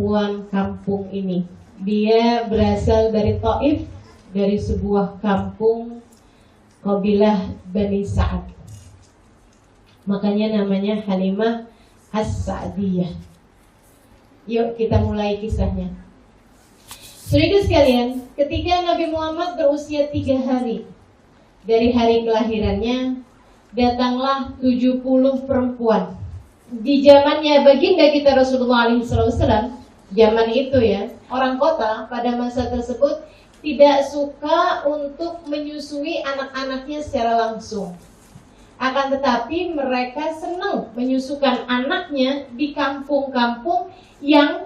perempuan kampung ini. Dia berasal dari Taif, dari sebuah kampung kabilah Bani Sa'ad. Makanya namanya Halimah As-Sa'diyah. Yuk kita mulai kisahnya. Saudara sekalian, ketika Nabi Muhammad berusia 3 hari dari hari kelahirannya, datanglah 70 perempuan. Di zamannya baginda kita Rasulullah SAW, zaman itu ya, orang kota pada masa tersebut tidak suka untuk menyusui anak-anaknya secara langsung. Akan tetapi mereka senang menyusukan anaknya di kampung-kampung yang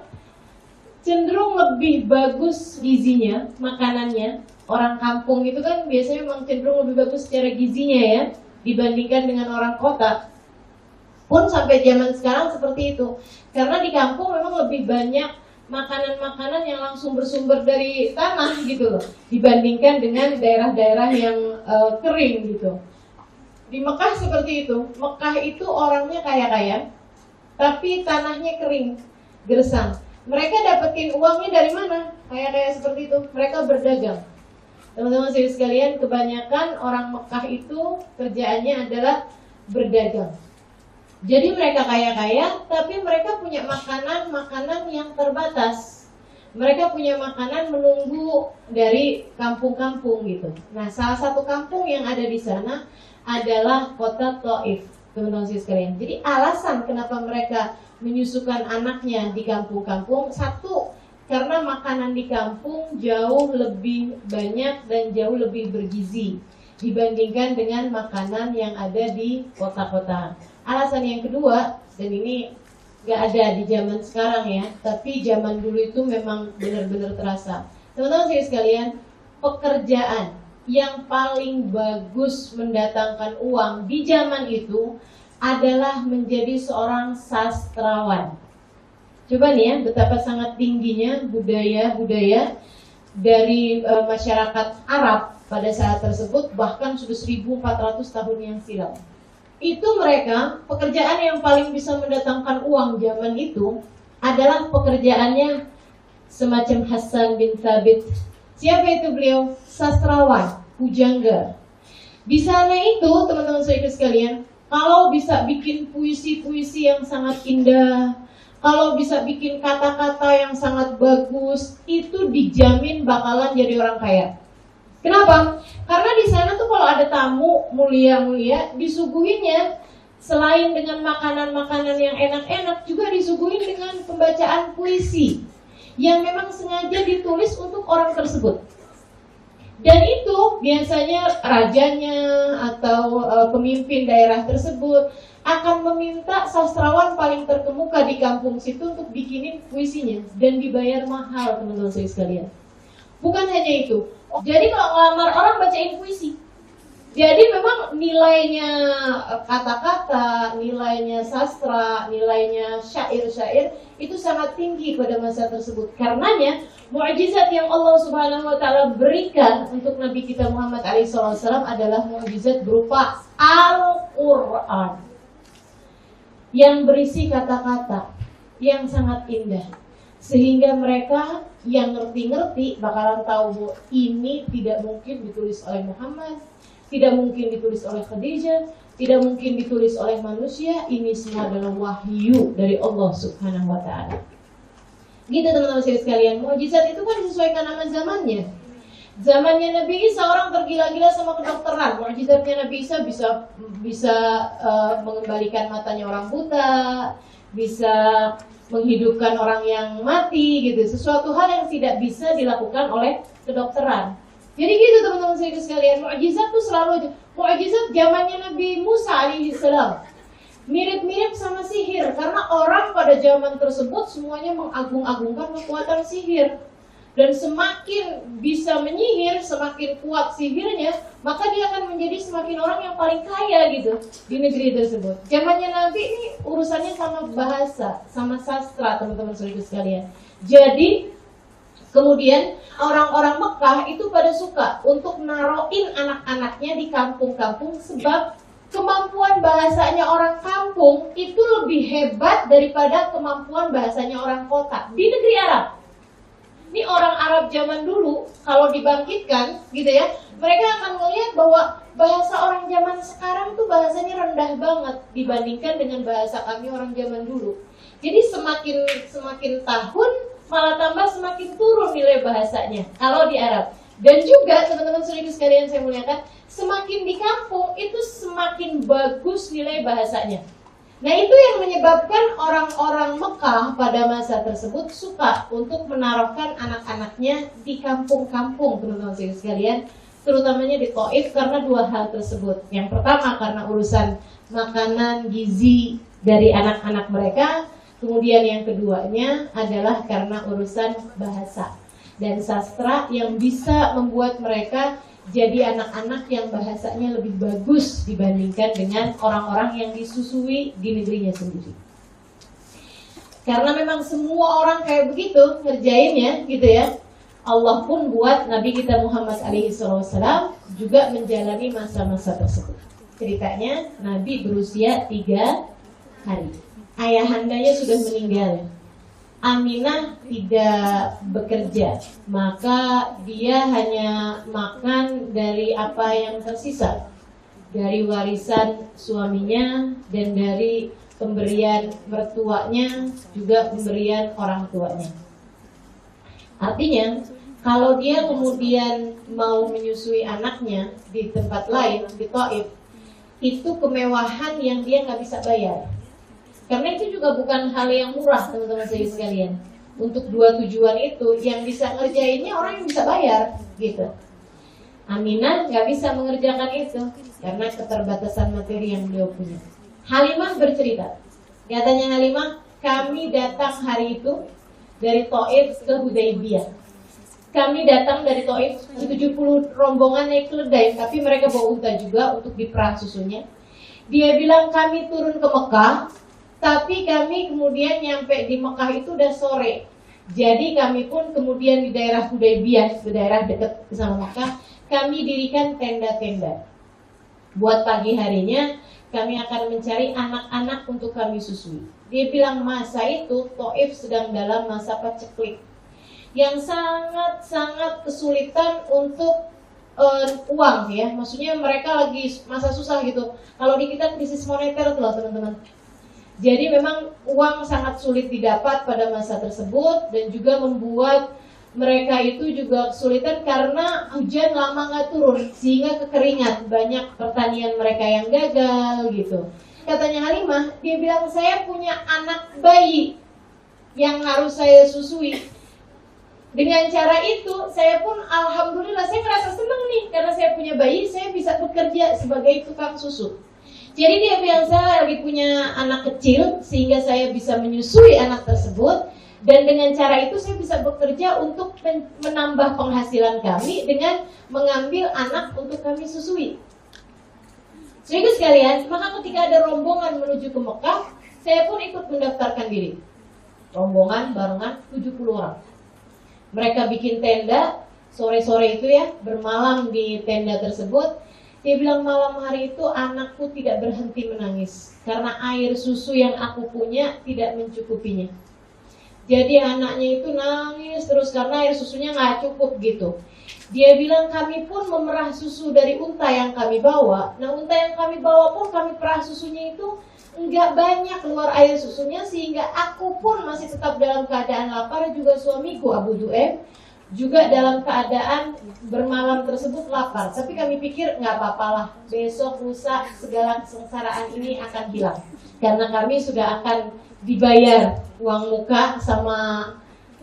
cenderung lebih bagus gizinya, makanannya. Orang kampung itu kan biasanya memang cenderung lebih bagus secara gizinya ya, dibandingkan dengan orang kota. Pun sampai zaman sekarang seperti itu. Karena di kampung memang lebih banyak makanan-makanan yang langsung bersumber dari tanah gitu loh, dibandingkan dengan daerah-daerah yang kering gitu. Di Mekah seperti itu. Mekah itu orangnya kaya-kaya, tapi tanahnya kering, gersang. Mereka dapetin uangnya dari mana? Kaya-kaya seperti itu. Mereka berdagang. Teman-teman sekalian, kebanyakan orang Mekah itu kerjaannya adalah berdagang. Jadi mereka kaya-kaya, tapi mereka punya makanan-makanan yang terbatas. Mereka punya makanan menunggu dari kampung-kampung gitu. Nah, salah satu kampung yang ada di sana adalah kota Taif, teman-teman sekalian. Jadi alasan kenapa mereka menyusukan anaknya di kampung-kampung, satu, karena makanan di kampung jauh lebih banyak dan jauh lebih bergizi dibandingkan dengan makanan yang ada di kota-kota. Alasan yang kedua, dan ini gak ada di zaman sekarang ya, tapi zaman dulu itu memang benar-benar terasa. Teman-teman sekalian, pekerjaan yang paling bagus mendatangkan uang di zaman itu adalah menjadi seorang sastrawan. Coba nih ya, betapa sangat tingginya budaya-budaya dari masyarakat Arab pada saat tersebut, bahkan sudah 1400 tahun yang silam. Itu mereka, pekerjaan yang paling bisa mendatangkan uang zaman itu adalah pekerjaannya semacam Hasan bin Thabit. Siapa itu beliau? Sastrawan, pujangga. Di sana itu, teman-teman sekalian, kalau bisa bikin puisi-puisi yang sangat indah, kalau bisa bikin kata-kata yang sangat bagus, itu dijamin bakalan jadi orang kaya. Kenapa? Karena di sana tuh kalau ada tamu mulia-mulia, disuguhinnya selain dengan makanan-makanan yang enak-enak, juga disuguhin dengan pembacaan puisi yang memang sengaja ditulis untuk orang tersebut. Dan itu biasanya rajanya atau pemimpin daerah tersebut akan meminta sastrawan paling terkemuka di kampung situ untuk bikinin puisinya, dan dibayar mahal, teman-teman sekalian. Bukan hanya itu. Jadi kalau ngelamar orang bacain puisi. Jadi memang nilainya kata-kata, nilainya sastra, nilainya syair-syair itu sangat tinggi pada masa tersebut. Karenanya mukjizat yang Allah Subhanahu wa taala berikan untuk Nabi kita Muhammad SAW adalah mukjizat berupa Al-Qur'an yang berisi kata-kata yang sangat indah. Sehingga mereka yang ngerti-ngerti bakalan tahu ini tidak mungkin ditulis oleh Muhammad, tidak mungkin ditulis oleh Khadijah, tidak mungkin ditulis oleh manusia. Ini semua adalah wahyu dari Allah Subhanahu wa taala. Gitu teman-teman sekalian, mukjizat itu kan disesuaikan sama zamannya. Zamannya Nabi Isa orang tergila-gila sama kedokteran. Mukjizatnya Nabi Isa bisa mengembalikan matanya orang buta, bisa menghidupkan orang yang mati gitu. Sesuatu hal yang tidak bisa dilakukan oleh kedokteran. Jadi gitu teman-teman sekalian, mukjizat tuh selalu mukjizat zamannya Nabi Musa alaihissalam. Mirip-mirip sama sihir, karena orang pada zaman tersebut semuanya mengagung-agungkan kekuatan sihir. Dan semakin bisa menyihir, semakin kuat sihirnya, maka dia akan menjadi semakin orang yang paling kaya gitu di negeri tersebut. Zamannya Nabi ini urusannya sama bahasa, sama sastra, teman-teman sekalian. Jadi kemudian orang-orang Mekah itu pada suka untuk naroin anak-anaknya di kampung-kampung, sebab kemampuan bahasanya orang kampung itu lebih hebat daripada kemampuan bahasanya orang kota di negeri Arab. Ini orang Arab zaman dulu, kalau dibangkitkan gitu ya, mereka akan melihat bahwa bahasa orang zaman sekarang tuh bahasanya rendah banget dibandingkan dengan bahasa kami orang zaman dulu. Jadi semakin tahun malah tambah semakin turun nilai bahasanya kalau di Arab. Dan juga teman-teman saudara sekalian saya muliakan, semakin di kampung itu semakin bagus nilai bahasanya. Nah itu yang menyebabkan orang-orang Mekah pada masa tersebut suka untuk menaruhkan anak-anaknya di kampung-kampung, teman-teman saudara sekalian, terutamanya di Taif karena dua hal tersebut. Yang pertama karena urusan makanan gizi dari anak-anak mereka, kemudian yang keduanya adalah karena urusan bahasa dan sastra yang bisa membuat mereka jadi anak-anak yang bahasanya lebih bagus dibandingkan dengan orang-orang yang disusui di negerinya sendiri. Karena memang semua orang kayak begitu ngerjainnya gitu ya. Allah pun buat Nabi kita Muhammad SAW juga menjalani masa-masa tersebut. Ceritanya Nabi berusia 3 hari. Ayahandanya sudah meninggal. Aminah tidak bekerja, maka dia hanya makan dari apa yang tersisa, dari warisan suaminya dan dari pemberian mertuanya, juga pemberian orang tuanya. Artinya, kalau dia kemudian mau menyusui anaknya di tempat lain, di Taif, itu kemewahan yang dia nggak bisa bayar. Karena itu juga bukan hal yang murah, teman-teman saya sekalian. Untuk dua tujuan itu, yang bisa ngerjainnya orang yang bisa bayar, gitu. Aminah nggak bisa mengerjakan itu karena keterbatasan materi yang beliau punya. Halimah bercerita, katanya Halimah, kami datang hari itu dari Taif ke Hudaybiyah. Kami datang dari Taif 70 rombongan naik keledai, tapi mereka bawa unta juga untuk diperah susunya. Dia bilang kami turun ke Mekah, tapi kami kemudian nyampe di Mekah itu udah sore. Jadi kami pun kemudian di daerah Hudaybiyah, di daerah dekat sama Mekah, kami dirikan tenda-tenda. Buat pagi harinya kami akan mencari anak-anak untuk kami susui. Dia bilang masa itu Taif sedang dalam masa paceklik yang sangat-sangat kesulitan untuk uang ya. Maksudnya mereka lagi masa susah gitu. Kalau di kita krisis moneter tuh loh teman-teman. Jadi memang uang sangat sulit didapat pada masa tersebut dan juga membuat mereka itu juga kesulitan karena hujan lama nggak turun sehingga kekeringan, banyak pertanian mereka yang gagal gitu. Katanya Halimah, dia bilang saya punya anak bayi yang harus saya susui. Dengan cara itu saya pun alhamdulillah saya merasa senang nih karena saya punya bayi, saya bisa bekerja sebagai tukang susu. Jadi dia bilang saya lagi punya anak kecil sehingga saya bisa menyusui anak tersebut dan dengan cara itu saya bisa bekerja untuk menambah penghasilan kami dengan mengambil anak untuk kami susui. Saudara sekalian, maka ketika ada rombongan menuju ke Mekah, saya pun ikut mendaftarkan diri. Rombongan barengan 70 orang. Mereka bikin tenda sore-sore itu ya, bermalam di tenda tersebut. Dia bilang malam hari itu anakku tidak berhenti menangis karena air susu yang aku punya tidak mencukupinya. Jadi anaknya itu nangis terus karena air susunya nggak cukup gitu. Dia bilang kami pun memerah susu dari unta yang kami bawa. Nah unta yang kami bawa pun kami perah susunya itu nggak banyak keluar air susunya sehingga aku pun masih tetap dalam keadaan lapar, juga suamiku Abu Du'aim juga dalam keadaan bermalam tersebut lapar. Tapi kami pikir nggak apa-apalah, besok lusa segala kesengsaraan ini akan hilang karena kami sudah akan dibayar uang muka sama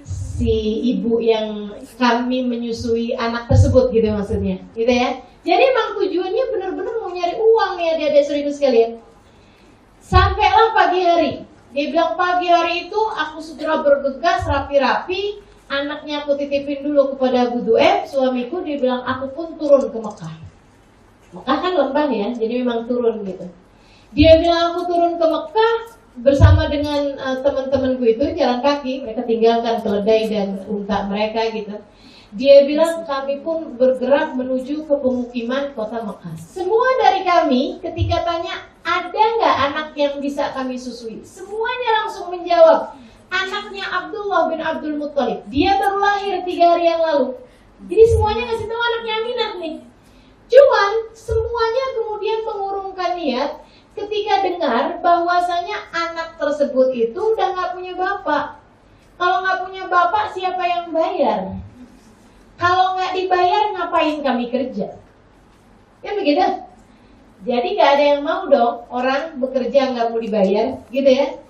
si ibu yang kami menyusui anak tersebut gitu maksudnya, gitu ya. Jadi memang tujuannya benar-benar mau nyari uang ya adik-adik saudara sekalian. Sampailah pagi hari. Dia bilang pagi hari itu aku segera bergegas rapi-rapi. Anaknya aku titipin dulu kepada Abu Du'aim, suamiku. Dia bilang aku pun turun ke Mekah. Mekah kan lembah ya, jadi memang turun gitu. Dia bilang aku turun ke Mekah bersama dengan teman-temanku itu jalan kaki. Mereka tinggalkan keledai dan unta mereka gitu. Dia bilang kami pun bergerak menuju ke pemukiman kota Mekah. Semua dari kami ketika tanya ada nggak anak yang bisa kami susui, semuanya langsung menjawab anaknya Abdullah bin Abdul Muttalib. Dia baru lahir 3 hari yang lalu. Jadi semuanya ngasih tahu anaknya Aminah nih. Cuman semuanya kemudian mengurungkan niat ketika dengar bahwasanya anak tersebut itu udah nggak punya bapak. Kalau nggak punya bapak, siapa yang bayar? Kalau nggak dibayar, ngapain kami kerja? Kan begitu. Jadi nggak ada yang mau dong orang bekerja nggak mau dibayar, gitu ya.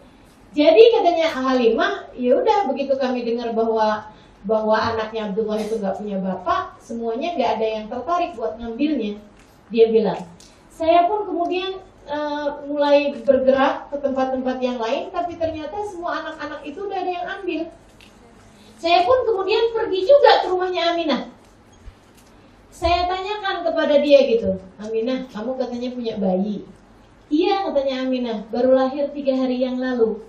Jadi katanya Halimah, ya udah begitu kami dengar bahwa anaknya Abdullah itu nggak punya bapak, semuanya nggak ada yang tertarik buat ngambilnya. Dia bilang, saya pun kemudian mulai bergerak ke tempat-tempat yang lain, tapi ternyata semua anak-anak itu udah ada yang ambil. Saya pun kemudian pergi juga ke rumahnya Aminah. Saya tanyakan kepada dia gitu, Aminah, kamu katanya punya bayi. Iya katanya Aminah, baru lahir 3 hari yang lalu.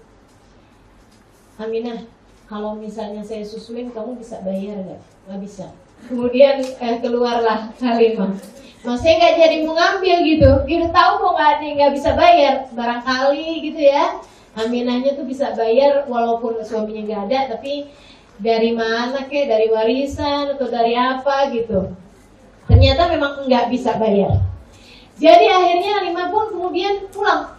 Aminah, kalau misalnya saya susuin kamu bisa bayar nggak? Nggak bisa. Kemudian keluarlah Halimah. Masih nggak jadi mau ngambil gitu. Dia udah tahu kok nggak bisa bayar. Barangkali gitu ya. Aminahnya tuh bisa bayar walaupun suaminya nggak ada, tapi dari mana kek? Dari warisan atau dari apa gitu. Ternyata memang nggak bisa bayar. Jadi akhirnya Halimah pun kemudian pulang.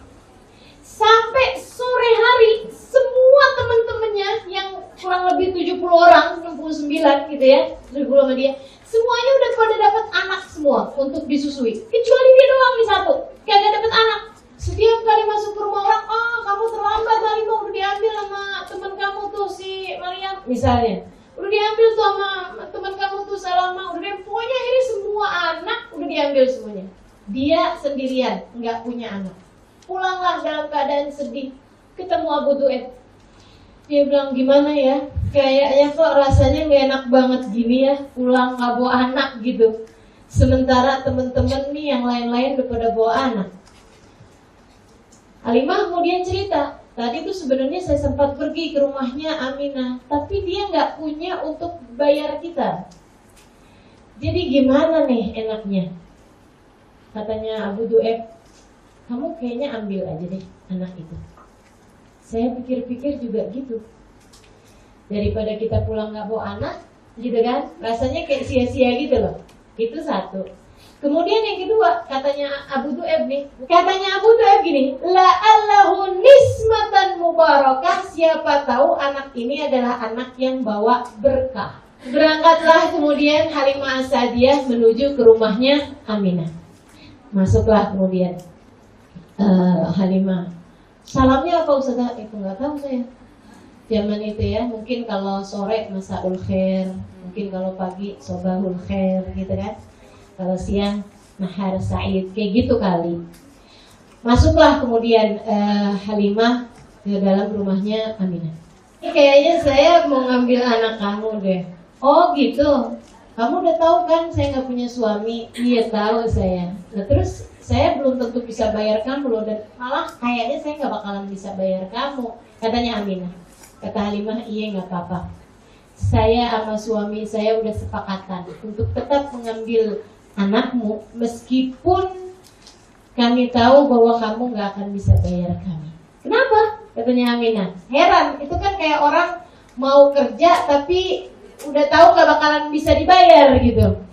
Sampai sore hari semua teman-temannya yang kurang lebih 70 orang, 69 gitu ya, 70 sama dia, semuanya udah pada dapat anak semua untuk disusui. Kecuali dia doang nih satu, kagak dapat anak. Setiap kali masuk ke rumah orang, oh kamu terlambat Halimah, udah diambil sama teman kamu tuh si Maryam misalnya. Udah diambil tuh sama teman kamu tuh Salama, pokoknya akhirnya semua anak udah diambil semuanya. Dia sendirian, nggak punya anak. Pulanglah dalam keadaan sedih, ketemu Abu Du'aib. Dia bilang gimana ya, kayaknya kok rasanya gak enak banget gini ya, pulang gak bawa anak gitu. Sementara temen-temen nih yang lain-lain udah pada bawa anak. Halimah kemudian cerita, tadi tuh sebenarnya saya sempat pergi ke rumahnya Aminah, tapi dia gak punya untuk bayar kita. Jadi gimana nih enaknya? Katanya Abu Du'aib, kamu kayaknya ambil aja deh anak itu. Saya pikir-pikir juga gitu. Daripada kita pulang gak bawa anak, gitu kan? Rasanya kayak sia-sia gitu loh. Itu satu. Kemudian yang kedua, katanya Abu Du'aib nih. Katanya Abu Du'aib gini, la'allahu nismatan mubarakah. Siapa tahu anak ini adalah anak yang bawa berkah. Berangkatlah kemudian Halimah As-Sa'diyah menuju ke rumahnya Aminah. Masuklah kemudian Halimah. Salamnya apa Ustazah? Itu nggak tahu saya. Zaman itu ya, mungkin kalau sore masaul khair, mungkin kalau pagi sobahul khair gitu kan. Kalau siang nahar sa'id, kayak gitu kali. Masuklah kemudian Halimah ke dalam rumahnya Aminah. Kayaknya saya mau ngambil anak kamu deh. Oh gitu. Kamu udah tahu kan saya nggak punya suami? Iya tahu saya. Nah terus saya belum tentu bisa bayar kamu loh, dan malah kayaknya saya nggak bakalan bisa bayar kamu, katanya Aminah. Kata Halimah, iya nggak apa-apa. Saya sama suami saya udah sepakatan untuk tetap mengambil anakmu meskipun kami tahu bahwa kamu nggak akan bisa bayar kami. Kenapa? Katanya Aminah. Heran, itu kan kayak orang mau kerja tapi udah tahu nggak bakalan bisa dibayar gitu.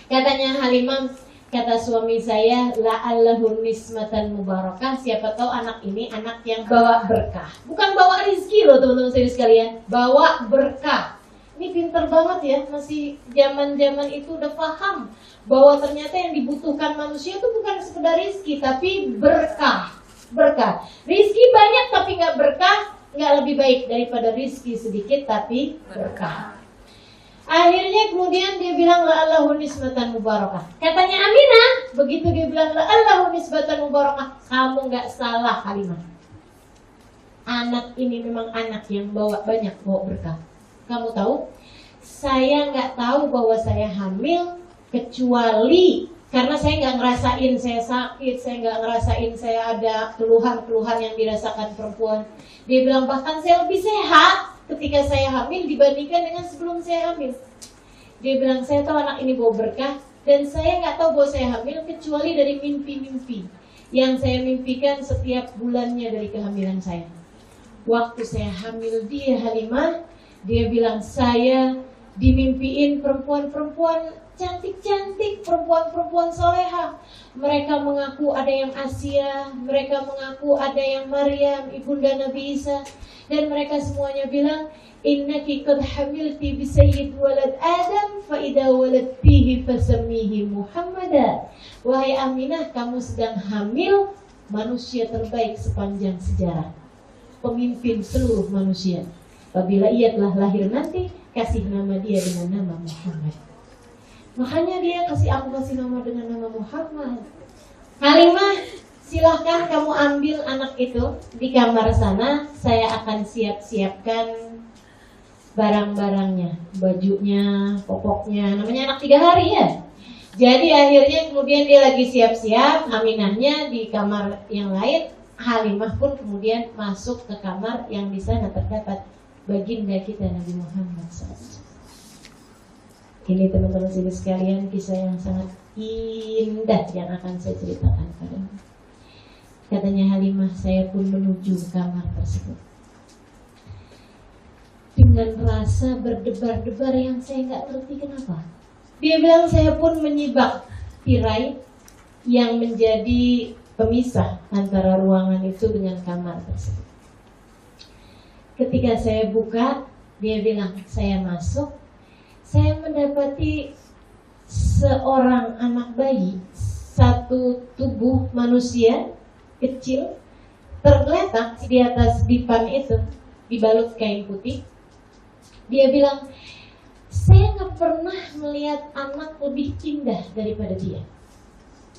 Katanya Halimah, kata suami saya, la'allahu nismatan mubarakah. Siapa tahu anak ini anak yang bawa berkah. Bukan bawa rizki loh teman-teman saya sekalian, bawa berkah. Ini pinter banget ya, masih zaman-zaman itu udah paham bahwa ternyata yang dibutuhkan manusia itu bukan sekedar rizki, tapi berkah. Berkah. Rizki banyak tapi nggak berkah, nggak lebih baik daripada rizki sedikit tapi berkah. Akhirnya kemudian dia bilang la'allahu nisbatan mubarakah. Katanya Aminah, begitu dia bilang la'allahu nisbatan mubarakah, kamu gak salah Halimah. Anak ini memang anak yang banyak bawa berkah. Kamu tahu, saya gak tahu bahwa saya hamil kecuali karena saya gak ngerasain saya sakit, saya gak ngerasain saya ada keluhan-keluhan yang dirasakan perempuan. Dia bilang bahkan saya lebih sehat ketika saya hamil dibandingkan dengan sebelum saya hamil. Dia bilang, saya tahu anak ini bawa berkah, dan saya nggak tahu bahwa saya hamil kecuali dari mimpi-mimpi yang saya mimpikan setiap bulannya dari kehamilan saya. Waktu saya hamil dia, Halimah, dia bilang, saya dimimpiin perempuan-perempuan cantik-cantik, perempuan-perempuan soleha. Mereka mengaku ada yang Asia, mereka mengaku ada yang Maryam, ibunda Nabi Isa, dan mereka semuanya bilang, innaki qad hamilti bi sayyid walad Adam fa idza waladtihi fasammihi Muhammada. Wahai Aminah, kamu sedang hamil manusia terbaik sepanjang sejarah, pemimpin seluruh manusia. Apabila ia telah lahir nanti, kasih nama dia dengan nama Muhammad. Makanya dia kasih nama dengan nama Muhammad. Halimah, silahkan kamu ambil anak itu di kamar sana. Saya akan siapkan barang-barangnya, bajunya, popoknya. Namanya anak 3 hari ya. Jadi akhirnya kemudian dia lagi siap-siap, Aminahnya di kamar yang lain. Halimah pun kemudian masuk ke kamar yang di sana terdapat baginda kita Nabi Muhammad SAW. Ini teman-teman sekalian, kisah yang sangat indah yang akan saya ceritakan padamu. Katanya Halimah, saya pun menuju kamar tersebut dengan rasa berdebar-debar yang saya nggak ngerti kenapa. Dia bilang, saya pun menyibak tirai yang menjadi pemisah antara ruangan itu dengan kamar tersebut. Ketika saya buka, dia bilang, saya masuk, saya mendapati seorang anak bayi, satu tubuh manusia kecil, tergeletak di atas dipan itu, dibalut kain putih. Dia bilang, saya gak pernah melihat anak lebih indah daripada dia.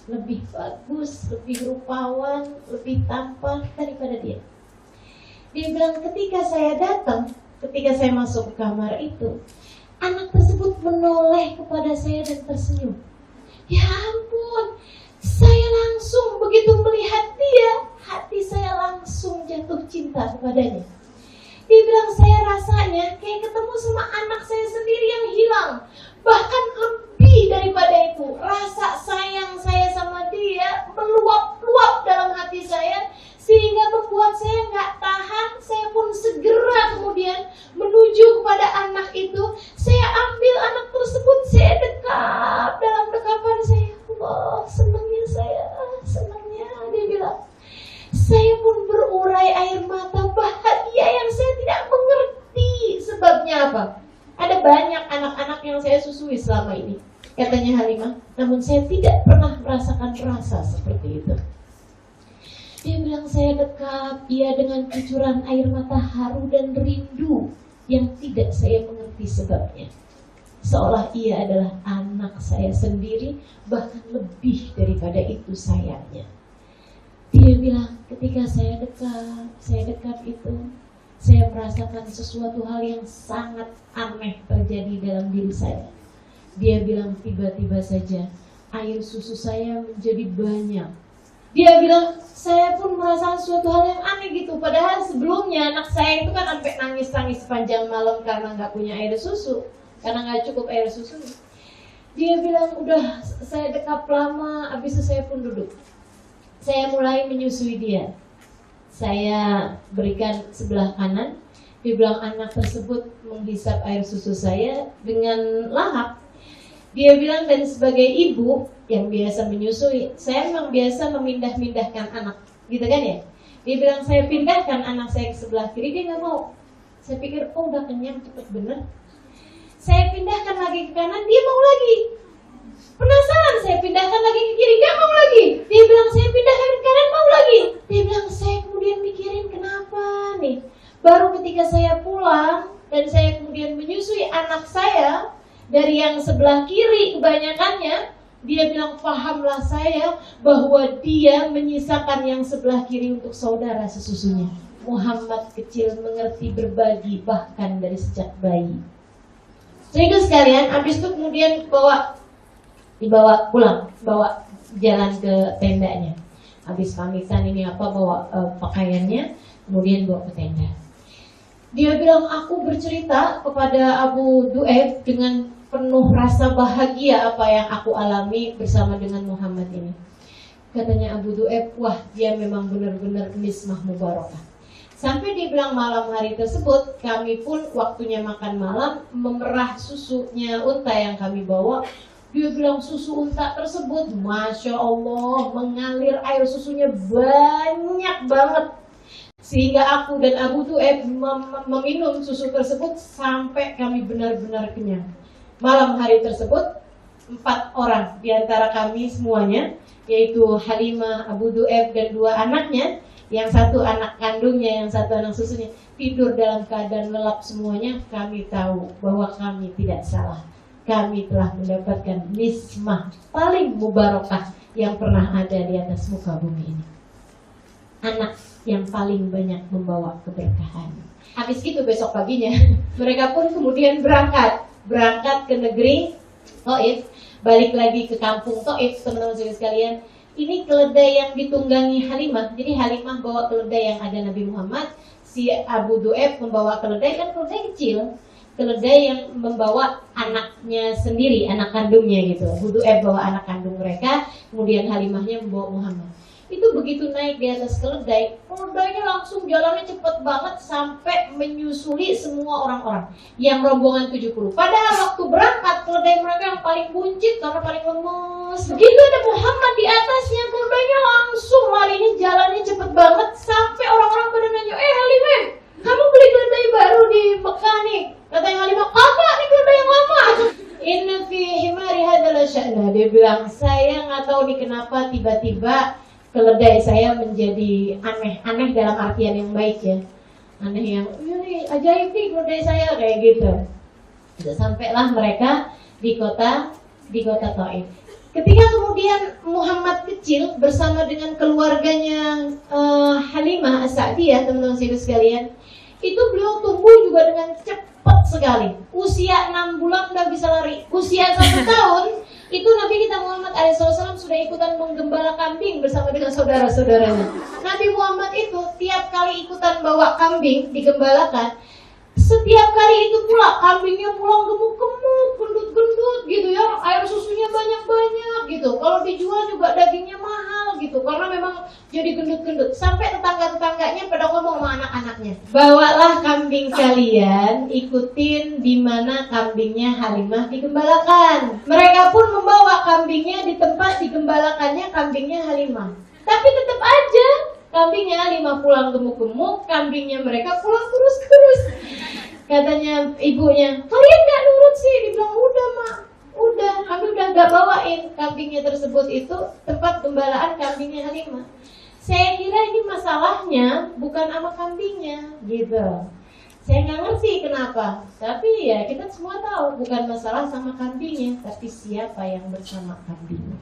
Lebih bagus, lebih rupawan, lebih tampan daripada dia. Dia bilang, ketika saya datang, ketika saya masuk ke kamar itu, anak tersebut menoleh kepada saya dan tersenyum. Ya ampun, saya langsung begitu melihat dia, hati saya langsung jatuh cinta kepadanya. Dia bilang, saya rasanya kayak ketemu sama anak saya sendiri yang hilang. Bahkan lebih daripada itu, rasa sayang saya sama dia meluap-luap dalam hati saya, sehingga membuat saya gak tahan. Saya pun segera kemudian menuju kepada anak itu. Saya ambil anak tersebut, saya dekap dalam dekapan saya. Allah, senangnya saya, senangnya. Dia bilang, saya pun berurai air mata bahagia yang saya tidak mengerti sebabnya apa. Ada banyak anak-anak yang saya susui selama ini, katanya Halimah, namun saya tidak pernah merasakan rasa seperti itu. Dia bilang, saya dekap ia dengan kucuran air mata haru dan rindu yang tidak saya mengerti sebabnya. Seolah ia adalah anak saya sendiri, bahkan lebih daripada itu sayangnya. Dia bilang, ketika saya dekap itu, saya merasakan sesuatu hal yang sangat aneh terjadi dalam diri saya. Dia bilang, tiba-tiba saja air susu saya menjadi banyak. Dia bilang, saya pun merasakan suatu hal yang aneh gitu. Padahal sebelumnya anak saya itu kan sampai nangis-nangis sepanjang malam karena gak punya air susu, karena gak cukup air susu. Dia bilang, udah saya dekap lama, habis itu saya pun duduk. Saya mulai menyusui dia. Saya berikan sebelah kanan. Dia bilang, anak tersebut menghisap air susu saya dengan lahap. Dia bilang, dan sebagai ibu yang biasa menyusui, saya memang biasa memindah-mindahkan anak, gitu kan ya. Dia bilang, saya pindahkan anak saya ke sebelah kiri, dia gak mau. Saya pikir, oh udah kenyang, cepet bener. Saya pindahkan lagi ke kanan, dia mau lagi. Penasaran, saya pindahkan lagi ke kiri, gak mau lagi. Dia bilang, saya pindahkan ke kanan, mau lagi. Dia bilang, saya kemudian mikirin kenapa nih. Baru ketika saya pulang dan saya kemudian menyusui anak saya dari yang sebelah kiri kebanyakannya, dia bilang, pahamlah saya bahwa dia menyisakan yang sebelah kiri untuk saudara sesusunya. Muhammad kecil mengerti berbagi bahkan dari sejak bayi. Sehingga sekalian, habis itu kemudian dibawa pulang, bawa jalan ke tendanya. Habis pamitan ini bawa pakaiannya, kemudian bawa ke tenda. Dia bilang, aku bercerita kepada Abu Du'aib dengan penuh rasa bahagia apa yang aku alami bersama dengan Muhammad ini. Katanya Abu Du'aib, wah dia memang benar-benar nismah mubarakah. Sampai dibilang malam hari tersebut, kami pun waktunya makan malam memerah susunya unta yang kami bawa. Dia bilang susu unta tersebut, Masya Allah, mengalir air susunya banyak banget. Sehingga aku dan Abu Du'aib meminum susu tersebut sampai kami benar-benar kenyang. Malam hari tersebut, 4 orang di antara kami semuanya, yaitu Halimah, Abu Du'aib dan 2 anaknya, yang satu anak kandungnya, yang satu anak susunya, tidur dalam keadaan lelap semuanya. Kami tahu bahwa kami tidak salah. Kami telah mendapatkan nismah paling mubarakah yang pernah ada di atas muka bumi ini. Anak yang paling banyak membawa keberkahan. Habis itu besok paginya mereka pun kemudian berangkat ke negeri Taif, balik lagi ke kampung Taif, teman-teman sekalian. Ini keledai yang ditunggangi Halimah. Jadi Halimah bawa keledai yang ada Nabi Muhammad, si Abu Du'aib membawa keledai, kan keledai kecil, keledai yang membawa anaknya sendiri, anak kandungnya gitu. Abu Du'aib bawa anak kandung mereka, kemudian Halimahnya membawa Muhammad. Itu begitu naik di atas keledai, keledainya langsung jalannya cepat banget sampai menyusuli semua orang-orang yang rombongan 70. Padahal waktu berangkat keledai mereka yang paling buncit karena paling lemes. Begitu ada Muhammad di atasnya, keledainya langsung larinya jalannya cepat banget sampai orang-orang pada nanya, Halimah, kamu beli keledai baru di Mekah nih? Katanya Halimah, kagak, ini keledai yang lama. Inna fi himari hadzal sya'na. Dia bilang, saya nggak tahu nih kenapa tiba-tiba keledai saya menjadi aneh dalam artian yang baik ya. Aneh yang, ini ajaib nih keledai saya, kayak gitu. Sampailah mereka di kota Taif. Ketika kemudian Muhammad kecil bersama dengan keluarganya Halimah As-Sa'diyah, teman-teman sekalian, itu beliau tumbuh juga dengan cepat sekali. Usia 6 bulan udah bisa lari. Usia 1 tahun itu Nabi kita Muhammad SAW sudah ikutan menggembala kambing bersama dengan saudara-saudaranya. Nabi Muhammad itu tiap kali ikutan bawa kambing digembalakan, setiap kali itu pula kambingnya pulang gemuk-gemuk, gendut-gendut gitu ya, air susunya banyak-banyak gitu. Kalau dijual juga dagingnya mahal gitu, karena memang jadi gendut-gendut. Sampai tetangga-tetangganya pada ngomong sama anak-anaknya, bawalah kambing kalian, ikutin di mana kambingnya Halimah digembalakan. Mereka pun membawa kambingnya di tempat digembalakannya kambingnya Halimah. Tapi tetap aja kambingnya Halimah pulang gemuk-gemuk, kambingnya mereka pulang kurus-kurus. Katanya ibunya, kalian gak nurut sih? Dibilang, udah mak, udah, kami udah gak bawain kambingnya tersebut itu tempat gembalaan kambingnya Halimah. Saya kira ini masalahnya bukan sama kambingnya gitu. Saya gak ngerti kenapa, tapi ya kita semua tahu bukan masalah sama kambingnya, tapi siapa yang bersama kambingnya.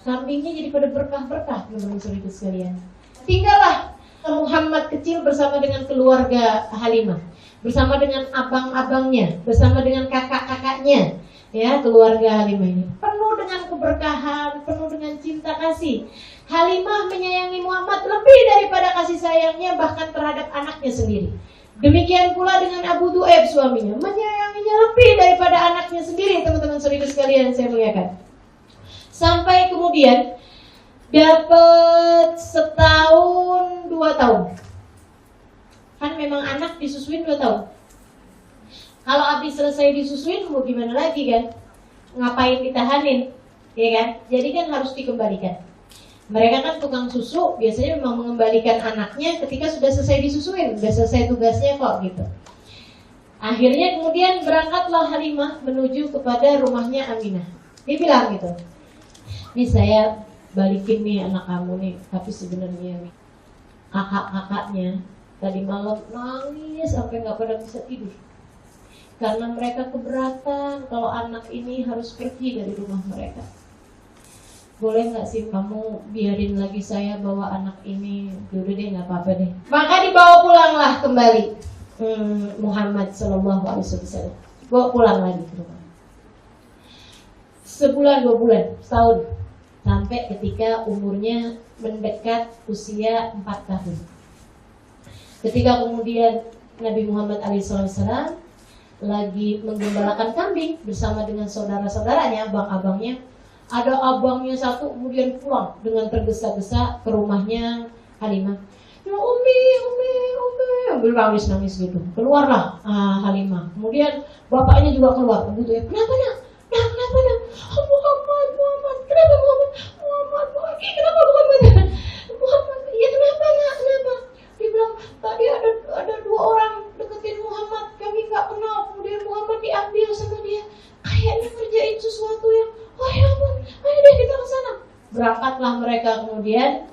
Kambingnya jadi pada berkah-berkah, teman-teman saudara sekalian. Tinggallah Muhammad kecil bersama dengan keluarga Halimah, bersama dengan abang-abangnya, bersama dengan kakak-kakaknya, ya, keluarga Halimah ini penuh dengan keberkahan, penuh dengan cinta kasih. Halimah menyayangi Muhammad lebih daripada kasih sayangnya bahkan terhadap anaknya sendiri. Demikian pula dengan Abu Du'aib suaminya, menyayanginya lebih daripada anaknya sendiri, teman-teman saudara sekalian saya muliakan. Sampai kemudian dapat 1 tahun 2 tahun. Kan memang anak disusuin 2 tahun. Kalau habis selesai disusuin mau gimana lagi kan? Ngapain ditahanin? Ya kan? Jadi kan harus dikembalikan. Mereka kan tukang susu, biasanya memang mengembalikan anaknya ketika sudah selesai disusuin, sudah selesai tugasnya kok gitu. Akhirnya kemudian berangkatlah Halimah menuju kepada rumahnya Aminah. Dia bilang gitu, ini saya balikin nih anak kamu nih, tapi sebenarnya nih kakak-kakaknya tadi malam nangis sampai nggak pada bisa tidur karena mereka keberatan kalau anak ini harus pergi dari rumah mereka. Boleh nggak sih kamu biarin lagi saya bawa anak ini? Udah deh, nggak apa-apa deh. Maka dibawa pulanglah kembali Muhammad SAW. Bawa pulang lagi ke rumah. Sebulan, 2 bulan, setahun, sampai ketika umurnya mendekat usia 4 tahun. Ketika kemudian Nabi Muhammad SAW lagi menggembalakan kambing bersama dengan saudara-saudaranya, abang-abangnya. Ada abangnya satu kemudian pulang dengan tergesa-gesa ke rumahnya Halimah. Ya Umi, nangis gitu. Keluarlah Halimah. Kemudian bapaknya juga keluar. Begitu ya. Kenapa nak? Kenapa nak? Muhammad. Kenapa Muhammad? Kenapa Muhammad? Ya kenapa nak? Kenapa? Dia bilang tadi ada dua orang deketin Muhammad. Kami nggak kenal. Kemudian Muhammad diambil sama dia. Kayaknya ngerjain sesuatu yang, oh ya ampun, ayo deh kita ke sana. Berangkatlah mereka kemudian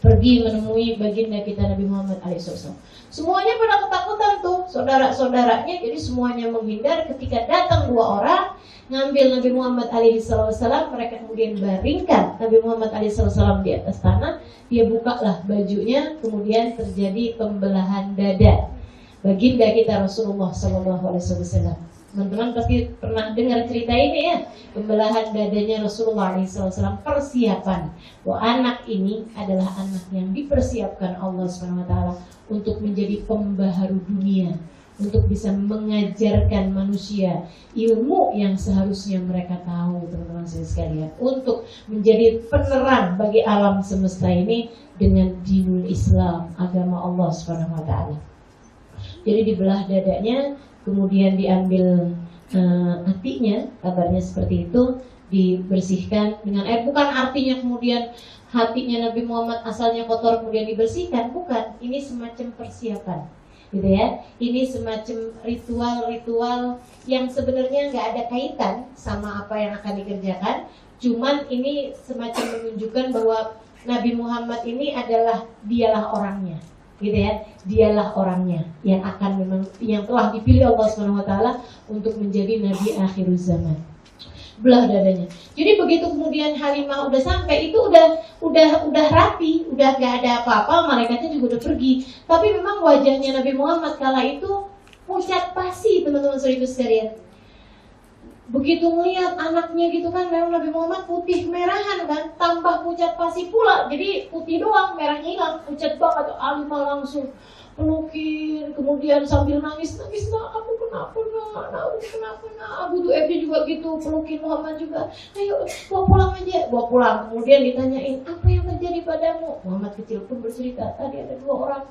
pergi menemui baginda kita Nabi Muhammad alaihissalam. Semuanya pada ketakutan tuh, saudara-saudaranya, jadi semuanya menghindar. Ketika datang dua orang ngambil Nabi Muhammad alaihissalam, mereka kemudian baringkan Nabi Muhammad alaihissalam di atas tanah. Dia bukalah bajunya, kemudian terjadi pembelahan dada baginda kita Rasulullah SAW. Teman-teman pasti pernah dengar cerita ini ya, pembelahan dadanya Rasulullah SAW, persiapan bahwa anak ini adalah anak yang dipersiapkan Allah SWT untuk menjadi pembaharu dunia, untuk bisa mengajarkan manusia ilmu yang seharusnya mereka tahu, teman-teman sekalian, untuk menjadi penerang bagi alam semesta ini dengan dinul Islam, agama Allah SWT. Jadi dibelah dadanya, kemudian diambil hatinya, kabarnya seperti itu, dibersihkan dengan air. Bukan artinya kemudian hatinya Nabi Muhammad asalnya kotor kemudian dibersihkan, bukan. Ini semacam persiapan, gitu ya. Ini semacam ritual-ritual yang sebenarnya nggak ada kaitan sama apa yang akan dikerjakan. Cuman ini semacam menunjukkan bahwa Nabi Muhammad ini dialah orangnya, gitu ya. Dialah orangnya yang akan yang telah dipilih Allah SWT untuk menjadi Nabi akhir zaman. Belah dadanya. Jadi begitu kemudian Halimah udah sampai, itu udah rapi, udah gak ada apa-apa, malaikatnya juga udah pergi. Tapi memang wajahnya Nabi Muhammad kala itu pucat pasi, teman-teman sekalian. Begitu melihat anaknya gitu kan, memang Nabi Muhammad putih merahan kan, tambah pucat pasi pula. Jadi putih doang, merahnya hilang, pucat banget. Halimah langsung pelukin, kemudian sambil nangis, nak kamu kenapa nak? Abu Du'aib juga gitu, pelukin Muhammad juga. Ayo bawa pulang aja, bawa pulang. Kemudian ditanyain, apa yang terjadi padamu? Muhammad kecil pun bercerita, tadi ada dua orang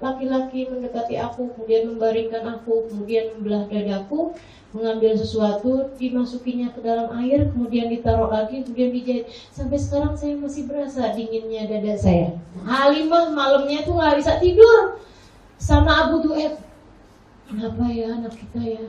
laki-laki mendekati aku, kemudian membaringkan aku, kemudian membelah dadaku, mengambil sesuatu, dimasukinya ke dalam air, kemudian ditaruh lagi, kemudian dijahit. Sampai sekarang saya masih berasa dinginnya dada saya. Halimah malamnya tuh nggak bisa tidur sama Abu Du'aib. Kenapa ya anak kita ya?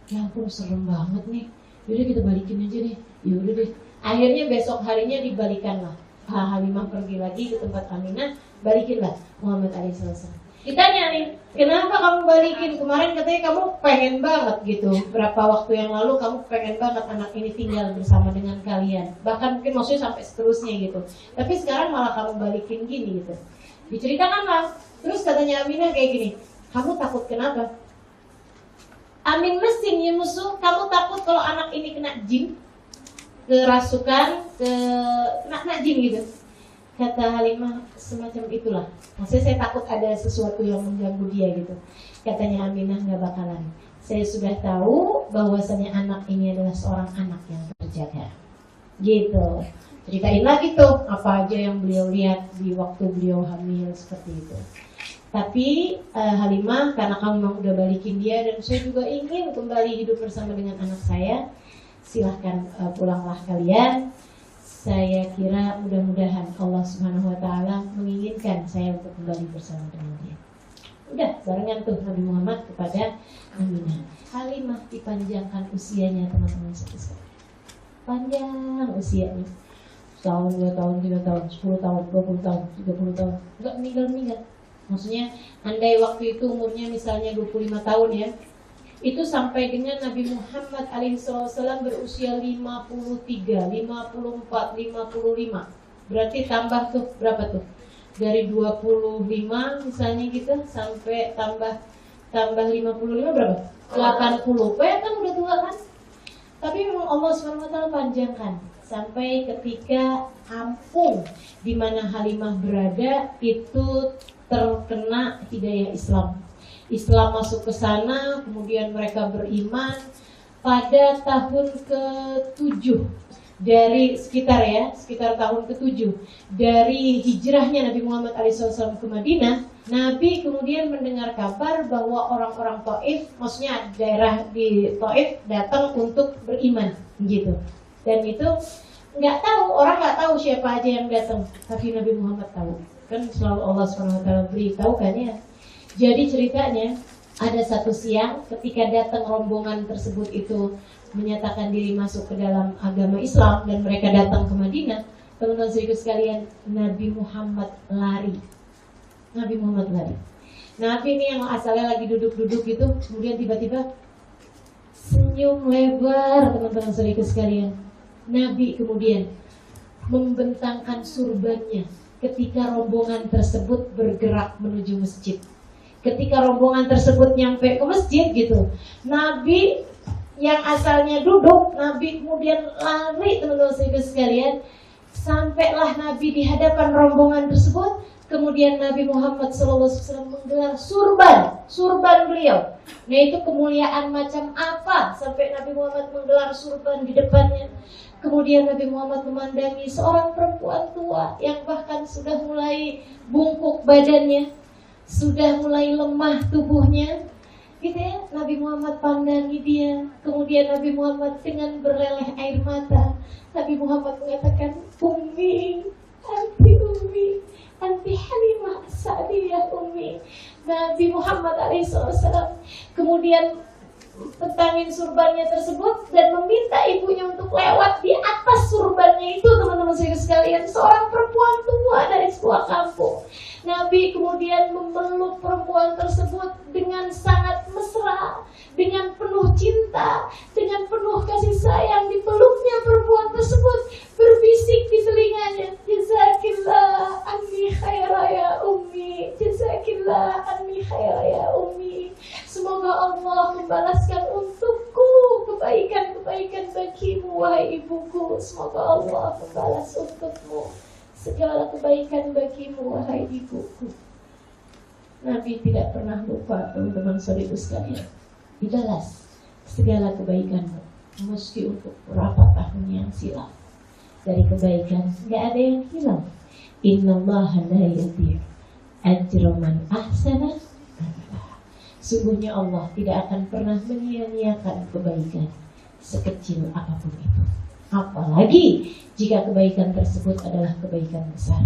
Ya ampun, serem banget nih. Yaudah kita balikin aja deh. Yaudah deh. Akhirnya besok harinya dibalikanlah. Halimah pergi lagi ke tempat Aminah, balikinlah Muhammad alaihissalam. Ditanya nih, kenapa kamu balikin? Kemarin katanya kamu pengen banget gitu. Berapa waktu yang lalu kamu pengen banget anak ini tinggal bersama dengan kalian. Bahkan mungkin maksudnya sampai seterusnya gitu. Tapi sekarang malah kamu balikin gini gitu. Diceritakan lah. Terus katanya Aminah kayak gini, kamu takut kenapa? Amin mesin ya musuh, kamu takut kalau anak ini kena jin, kerasukan, kena jin gitu. Kata Halimah, semacam itulah. Maksudnya saya takut ada sesuatu yang mengganggu dia gitu. Katanya Aminah, nggak bakalan. Saya sudah tahu bahwasanya anak ini adalah seorang anak yang terjaga. Gitu. Ceritain lagi tuh apa aja yang beliau lihat di waktu beliau hamil seperti itu. Tapi Halimah, karena kamu memang udah balikin dia dan saya juga ingin kembali hidup bersama dengan anak saya, silahkan pulanglah kalian. Saya kira mudah-mudahan Allah Subhanahu Wa Taala menginginkan saya untuk kembali bersama dengan dia. Udah barengan tuh Nabi Muhammad kepada Aminah. Halimah dipanjangkan usianya, teman-teman sekalian. Panjang usianya. Tahun, 2 tahun, 3 tahun, 10 tahun, 20 tahun, 30 tahun. Enggak meninggal-meninggal. Maksudnya andai waktu itu umurnya misalnya 25 tahun ya, itu sampai dengan Nabi Muhammad alaihissalam berusia 53, 54, 55. Berarti tambah tuh berapa tuh? Dari 25 misalnya gitu sampai tambah 55 berapa? 80. Ya kan udah tua kan? Tapi memang Allah SWT panjangkan sampai ketika kampung di mana Halimah berada itu terkena hidayah Islam. Islam masuk ke sana, kemudian mereka beriman pada tahun ke-7 dari sekitar tahun ke-7 dari hijrahnya Nabi Muhammad SAW ke Madinah. Nabi kemudian mendengar kabar bahwa orang-orang Taif, maksudnya daerah di Taif, datang untuk beriman gitu. Dan itu orang nggak tahu siapa aja yang datang, tapi Nabi Muhammad tahu. Kan selalu Allah SWT beritahu kan ya. Jadi ceritanya ada satu siang ketika datang rombongan tersebut itu menyatakan diri masuk ke dalam agama Islam dan mereka datang ke Madinah, teman-teman saudara sekalian, Nabi Muhammad lari. Nabi Muhammad lari. Nabi ini yang asalnya lagi duduk-duduk gitu, kemudian tiba-tiba senyum lebar, teman-teman saudara sekalian. Nabi kemudian membentangkan surbannya ketika rombongan tersebut bergerak menuju masjid. Ketika rombongan tersebut nyampe ke masjid gitu, Nabi yang asalnya duduk, Nabi kemudian lari, teman-teman sekalian, sampailah Nabi di hadapan rombongan tersebut. Kemudian Nabi Muhammad SAW menggelar surban beliau. Nah, itu kemuliaan macam apa sampai Nabi Muhammad menggelar surban di depannya. Kemudian Nabi Muhammad memandangi seorang perempuan tua yang bahkan sudah mulai bungkuk badannya, sudah mulai lemah tubuhnya, gitu ya. Nabi Muhammad pandangi dia. Kemudian Nabi Muhammad dengan berleleh air mata, Nabi Muhammad mengatakan, Ummi, anti Halimah Sa'diyah Ummi. Nabi Muhammad alaihissalam kemudian petangin surbannya tersebut dan meminta ibunya untuk lewat di atas surbannya itu, teman-teman sekalian. Seorang perempuan tua dari sebuah kampung. Nabi kemudian memeluk perempuan tersebut dengan sangat mesra, dengan penuh cinta, dengan penuh kasih sayang. Dipeluknya perempuan tersebut, berbisik di telinganya, Jazakillah anni khaira ya ummi, Jazakillah anni khaira ya ummi. Semoga Allah membalaskan untukku kebaikan-kebaikan bagimu, wahai ibuku. Semoga Allah membalas untukmu segala kebaikan bagimu, wahai ibuku. Nabi tidak pernah lupa, teman-teman saudara sekalian, dibalas segala kebaikanmu, meski untuk berapa tahun yang silam. Dari kebaikan nggak ada yang hilang. Innallaha la yudhi'u ajra man ahsana amala. Sungguhnya Allah tidak akan pernah menyia-nyiakan kebaikan sekecil apapun itu. Apalagi jika kebaikan tersebut adalah kebaikan besar,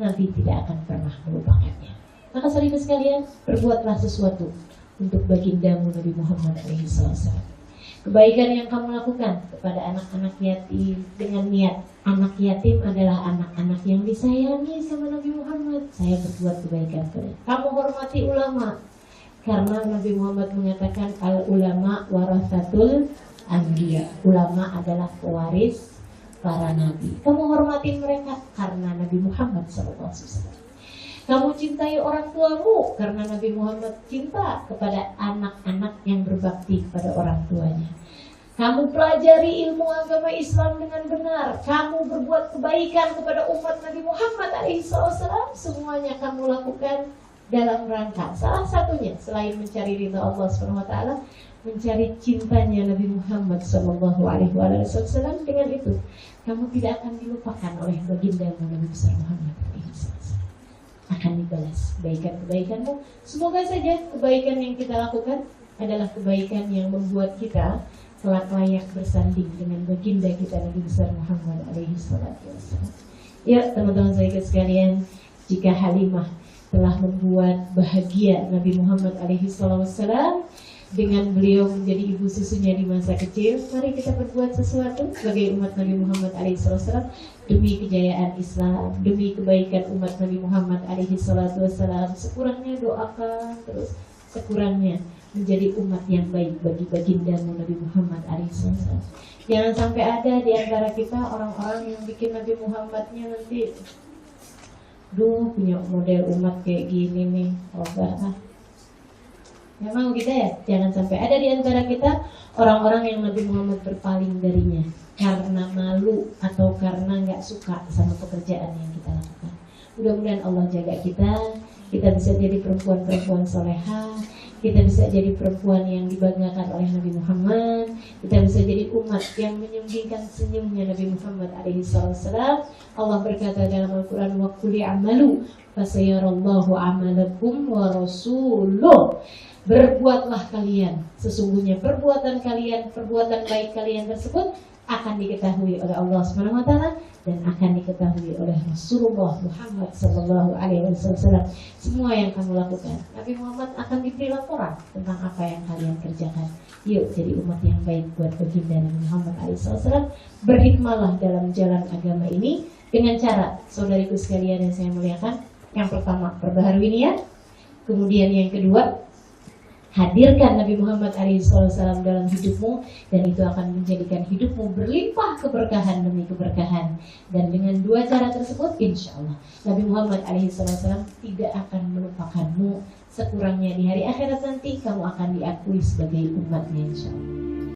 Nabi tidak akan pernah melupakannya. Maka saudara sekalian, perbuatlah sesuatu untuk bagindamu Nabi Muhammad SAW. Kebaikan yang kamu lakukan kepada anak-anak yatim dengan niat anak yatim adalah anak-anak yang disayangi sama Nabi Muhammad. Saya berbuat kebaikan kepada kamu. Hormati ulama, karena Nabi Muhammad mengatakan al ulama warasatul anbiya. Ulama adalah pewaris para nabi. Kamu hormati mereka karena Nabi Muhammad SAW. Kamu cintai orang tuamu karena Nabi Muhammad cinta kepada anak-anak yang berbakti kepada orang tuanya. Kamu pelajari ilmu agama Islam dengan benar. Kamu berbuat kebaikan kepada umat Nabi Muhammad SAW. Semuanya kamu lakukan dalam rangka salah satunya selain mencari ridha Allah SWT, mencari cintanya Nabi Muhammad SAW. Dengan itu kamu tidak akan dilupakan oleh baginda Nabi besar Muhammad SAW. Akan dibalas kebaikan-kebaikanmu. Semoga saja kebaikan yang kita lakukan adalah kebaikan yang membuat kita kelak layak bersanding dengan baginda kita Nabi besar Muhammad SAW. Ya teman-teman saya sekalian, jika Halimah telah membuat bahagia Nabi Muhammad SAW dengan beliau menjadi ibu susunya di masa kecil, mari kita berbuat sesuatu sebagai umat Nabi Muhammad SAW demi kejayaan Islam, demi kebaikan umat Nabi Muhammad SAW. Sekurangnya doakan terus, sekurangnya menjadi umat yang baik bagi baginda Nabi Muhammad SAW. Jangan sampai ada di antara kita orang-orang yang bikin Nabi Muhammadnya nanti, punya model umat kayak gini nih, memang kita ya, jangan sampai ada di antara kita orang-orang yang Nabi Muhammad berpaling darinya karena malu atau karena nggak suka sama pekerjaan yang kita lakukan. Mudah-mudahan Allah jaga kita bisa jadi perempuan-perempuan solehah kita bisa jadi perempuan yang dibanggakan oleh Nabi Muhammad, kita bisa jadi umat yang menyembihkan senyumnya Nabi Muhammad alaihissalam. Allah berkata dalam Al-Quran, wa qul i'malu fasayarallahu amalakum wa rasuluh. Berbuatlah kalian, sesungguhnya perbuatan kalian, perbuatan baik kalian tersebut akan diketahui oleh Allah Subhanahu wa taala dan akan diketahui oleh Rasulullah Muhammad sallallahu alaihi wasallam. Semua yang kamu lakukan, Nabi Muhammad akan diberi laporan tentang apa yang kalian kerjakan. Yuk jadi umat yang baik buat baginda Nabi Muhammad alaihi wasallam. Berhikmahlah dalam jalan agama ini dengan cara, saudariku sekalian yang saya muliakan, yang pertama perbaharui niat, kemudian yang kedua hadirkan Nabi Muhammad SAW dalam hidupmu, dan itu akan menjadikan hidupmu berlimpah keberkahan demi keberkahan. Dan dengan dua cara tersebut, insya Allah Nabi Muhammad SAW tidak akan melupakanmu. Sekurangnya di hari akhirat nanti kamu akan diakui sebagai umatnya, insya Allah.